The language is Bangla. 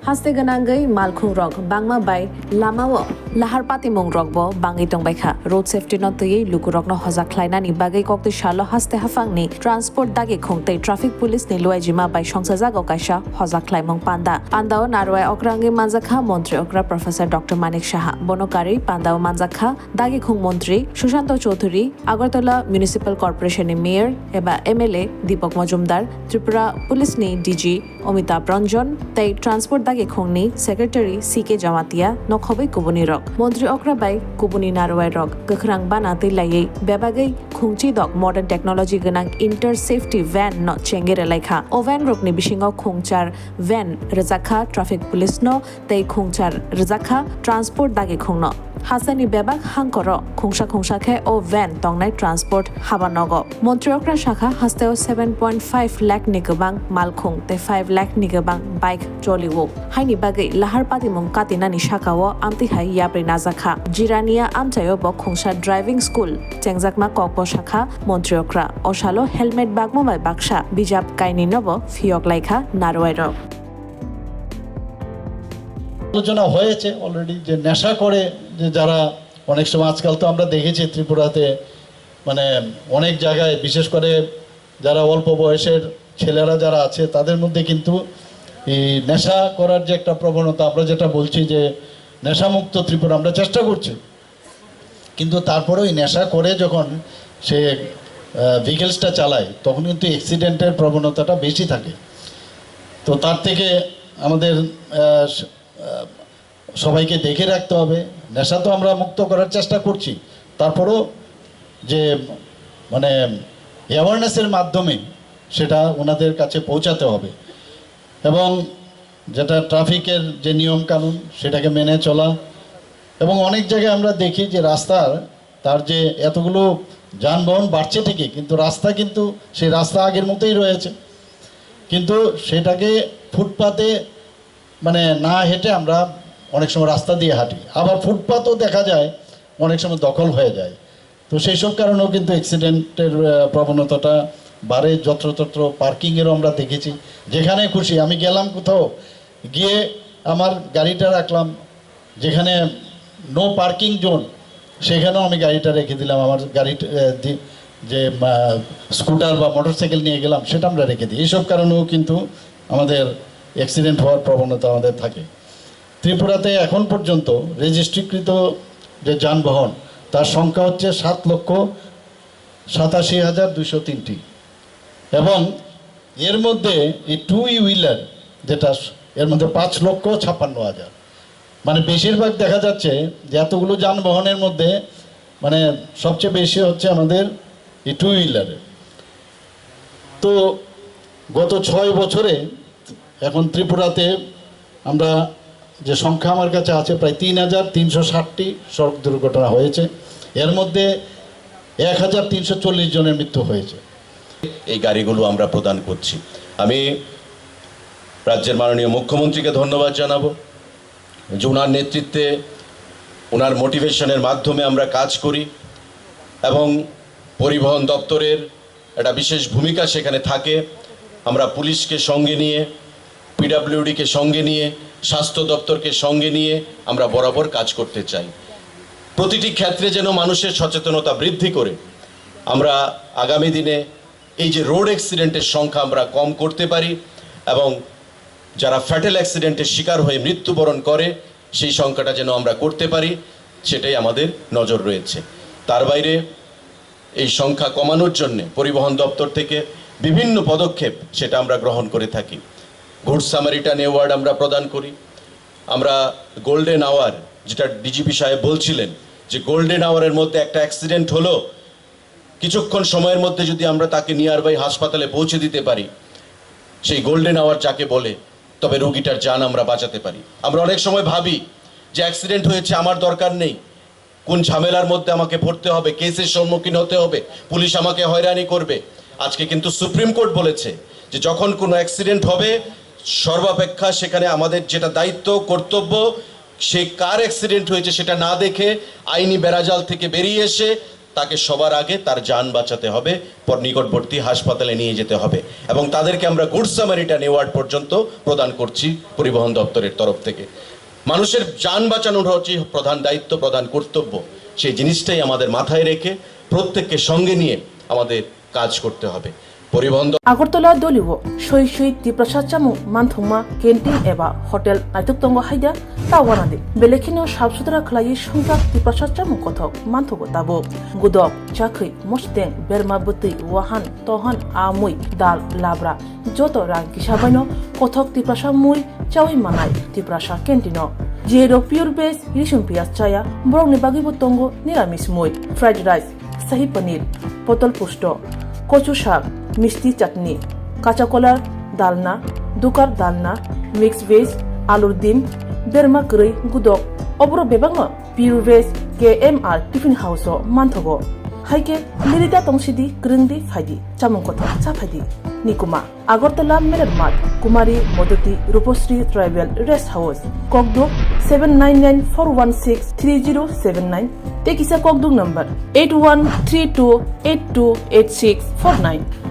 haste ganangai malkhung rok bangma bai lamao lahar pati mong rokbo bangi tongbaikha road safety not tei lukurok no hojak khlainani bagai kokti shalo haste hafangni transport dagi khongtei traffic police ni luajima bai songsajago kaisa hojak khlaimong pandao narwai okrangi manjakha মন্ত্রী okra professor dr manik saha bonokari pandao manjakha dagi khong মন্ত্রী সুশান্ত চৌধুরী আগরতলা মিউনিসিপাল কর্পোরেশন এর মেয়র এবা এমএলএ দীপক মজুমদার ত্রিপুরা পুলিশ নি ডিজি অমিতাভ রঞ্জন তাই ট্রান্সপোর্ট দাগে খংনি সেক্রেটারি সিকে জামাতিয়া নখबै কুবুনি রক মন্ত্রী অক্রা বাই কুবুনি নারওয়াই রক গখরাং বানাতে লাইयै বেবাগै খুংচি দক মডার্ন টেকনোলজি গনাং ইন্টার সেফটি ভ্যান ন চেঙ্গেরে লাইখা ও ভ্যান রকনি বিশিঙ্গ খুংচার ভ্যান রেজাখা ট্রাফিক পুলিশ ন তাই খুংচার রেজাখা ট্রান্সপোর্ট দাগে খুংন হাসানি বেবাগ হাংকর খুংসা খে ও ভ্যান তংনাই ট্রান্সপোর্ট হাবানগ মন্ত্রী অক্রা শাখা হাস্তেও 7.5 লাখ নি গোবাং মালখুং তে 5 লাখ নি গোবাং বাইক চলিও হাইনি বাগै লাহার পাতিমুং কাতিনানি শাখাও আমতি হাই ইয়াপ্রে নাজাখা জিরানিয়া আমচায়ও ব খুংসা ড্রাইভিং স্কুল চেংজাকমা ককব শাখা মন্ত্রী অক্রা অশালো হেলমেট বাগমবাই বাক্সা বিজাব কাইনি নব ফিয়ক লাইখা নারওয়াইর আলোচনা হয়েছে অলরেডি যে নেশা করে যে যারা অনেক সময় আজকাল তো আমরা দেখেছি ত্রিপুরাতে মানে অনেক জায়গায় বিশেষ করে যারা অল্প বয়সের ছেলেরা যারা আছে তাদের মধ্যে কিন্তু এই নেশা করার যে একটা প্রবণতা আমরা যেটা বলছি যে নেশামুক্ত ত্রিপুরা আমরা চেষ্টা করছি কিন্তু তারপরেও এই নেশা করে যখন সে ভেহিকেলসটা চালায় তখন কিন্তু অ্যাক্সিডেন্টের প্রবণতাটা বেশি থাকে তো তার থেকে আমাদের সবাইকে দেখে রাখতে হবে নেশা তো আমরা মুক্ত করার চেষ্টা করছি তারপরও যে মানে অ্যাওয়ারনেসের মাধ্যমে সেটা ওনাদের কাছে পৌঁছাতে হবে এবং যেটা ট্রাফিকের যে নিয়ম কানুন সেটাকে মেনে চলা এবং অনেক জায়গায় আমরা দেখি যে রাস্তার তার যে এতগুলো যানবাহন বাড়ছে ঠিকই কিন্তু রাস্তা কিন্তু সেই রাস্তা আগের মতোই রয়েছে কিন্তু সেটাকে ফুটপাতে মানে না হেঁটে আমরা অনেক সময় রাস্তা দিয়ে হাঁটি আবার ফুটপাতও দেখা যায় অনেক সময় দখল হয়ে যায় তো সেই সব কারণেও কিন্তু অ্যাক্সিডেন্টের প্রবণতাটা বাড়ে যত্রতত্র পার্কিংয়েরও আমরা দেখেছি যেখানে খুশি আমি গেলাম কোথাও গিয়ে আমার গাড়িটা রাখলাম যেখানে নো পার্কিং জোন সেখানেও আমি গাড়িটা রেখে দিলাম আমার গাড়িটা যে স্কুটার বা মোটরসাইকেল নিয়ে গেলাম সেটা আমরা রেখে দিই এইসব কারণেও কিন্তু আমাদের অ্যাক্সিডেন্ট হওয়ার প্রবণতা আমাদের থাকে ত্রিপুরাতে এখন পর্যন্ত রেজিস্ট্রিকৃত যে যানবাহন তার সংখ্যা হচ্ছে 7,87,203টি এবং এর মধ্যে এই 2 হুইলার যেটা এর মধ্যে 5,56,000 মানে বেশিরভাগ দেখা যাচ্ছে যে এতগুলো যানবাহনের মধ্যে মানে সবচেয়ে বেশি হচ্ছে আমাদের এই 2 হুইলারে তো গত 6 বছরে এখন ত্রিপুরাতে আমরা যে সংখ্যা আমার কাছে আছে প্রায় 3,360টি সড়ক দুর্ঘটনা হয়েছে এর মধ্যে 1,340 জনের মৃত্যু হয়েছে এই গাড়িগুলো আমরা প্রদান করছি আমি রাজ্যের মাননীয় মুখ্যমন্ত্রীকে ধন্যবাদ জানাবো যে ওনার নেতৃত্বে ওনার মোটিভেশনের মাধ্যমে আমরা কাজ করি এবং পরিবহন দপ্তরের একটা বিশেষ ভূমিকা সেখানে থাকে আমরা পুলিশকে সঙ্গে নিয়ে পিডব্লিউডিকে সঙ্গে নিয়ে স্বাস্থ্য দপ্তরকে সঙ্গে নিয়ে আমরা বরাবর কাজ করতে চাই প্রতিটি ক্ষেত্রে যেন মানুষের সচেতনতা বৃদ্ধি করে আমরা আগামী দিনে এই যে রোড অ্যাক্সিডেন্টের সংখ্যা আমরা কম করতে পারি এবং যারা ফ্যাটাল অ্যাক্সিডেন্টের শিকার হয়ে মৃত্যুবরণ করে সেই সংখ্যাটা যেন আমরা করতে পারি সেটাই আমাদের নজর রয়েছে তার বাইরে এই সংখ্যা কমানোর জন্য পরিবহন দপ্তর থেকে বিভিন্ন পদক্ষেপ সেটা আমরা গ্রহণ করে থাকি গুড সামারিটান অ্যাওয়ার্ড আমরা প্রদান করি আমরা গোল্ডেন আওয়ার যেটা ডিজিপি সাহেব বলছিলেন যে গোল্ডেন আওয়ারের মধ্যে একটা অ্যাক্সিডেন্ট হলো কিছুক্ষণ সময়ের মধ্যে যদি আমরা তাকে নিয়ার বাই হাসপাতালে পৌঁছে দিতে পারি সেই গোল্ডেন আওয়ার যাকে বলে তবে রোগীটার জান আমরা বাঁচাতে পারি আমরা অনেক সময় ভাবি যে অ্যাক্সিডেন্ট হয়েছে আমার দরকার নেই কোন ঝামেলার মধ্যে আমাকে পড়তে হবে কেসের সম্মুখীন হতে হবে পুলিশ আমাকে হয়রানি করবে আজকে কিন্তু সুপ্রিম কোর্ট বলেছে যে যখন কোনো অ্যাক্সিডেন্ট হবে সর্বাপেক্ষা সেখানে আমাদের যেটা দায়িত্ব কর্তব্য সে কার অ্যাক্সিডেন্ট হয়েছে সেটা না দেখে আইনি বেড়াজাল থেকে বেরিয়ে এসে তাকে সবার আগে তার যান বাঁচাতে হবে, পর নিকটবর্তী হাসপাতালে নিয়ে যেতে হবে এবং তাদেরকে আমরা গুড সামারিটান অ্যাওয়ার্ড পর্যন্ত প্রদান করছি পরিবহন দপ্তরের তরফ থেকে। মানুষের যান বাঁচানোর হচ্ছে প্রধান দায়িত্ব, প্রধান কর্তব্য। সেই জিনিসটাই আমাদের মাথায় রেখে প্রত্যেককে সঙ্গে নিয়ে আমাদের কাজ করতে হবে। পরিবহন আগরতলা দলিও সই সই তিপ্রাসা চামু मानथुमा कैंटीन एबा होटेल नाइतुक तंगो हाइदा तावानादे बेलेखिनो साफ सुथरा खलायै संजाक तिप्रासा चामु कथक मानथुगो ताबो गुदक चाखै मस्तें बेरमा बुतै वाहान तहान आमुइ दाल लाब्रा जतो रां किसाबाइनो कथक तिप्रासा मुइ चावै मानाय तिप्रासा कैंटीनो जेरो प्योर बेस रिसुन पियाज चाया बरंनि बागिबो तंगो निरामिस मुइ फ्राइड राइस शाही पनीर पटल पुष्ट कचु शाक मिष्टी चटनी काचा कलार दालना दुकार दालना मिक्स वेज आलुर डिम बेरमा गरै गुदक अब्रो बेबांग pure veg KMR tiffin house मानथगो हाइके लिरिदा तंसिदी ग्रिंदी फाइदी चामुंगकथ चाफाइदी निकुमा আগরতলা মেরের মাঠ কুমারী মদতি রূপশ্রী ট্রাইবেল রেস্ট হাউস ককদুক 7994163079 টেকিসা ককদুক নাম্বার 8132828649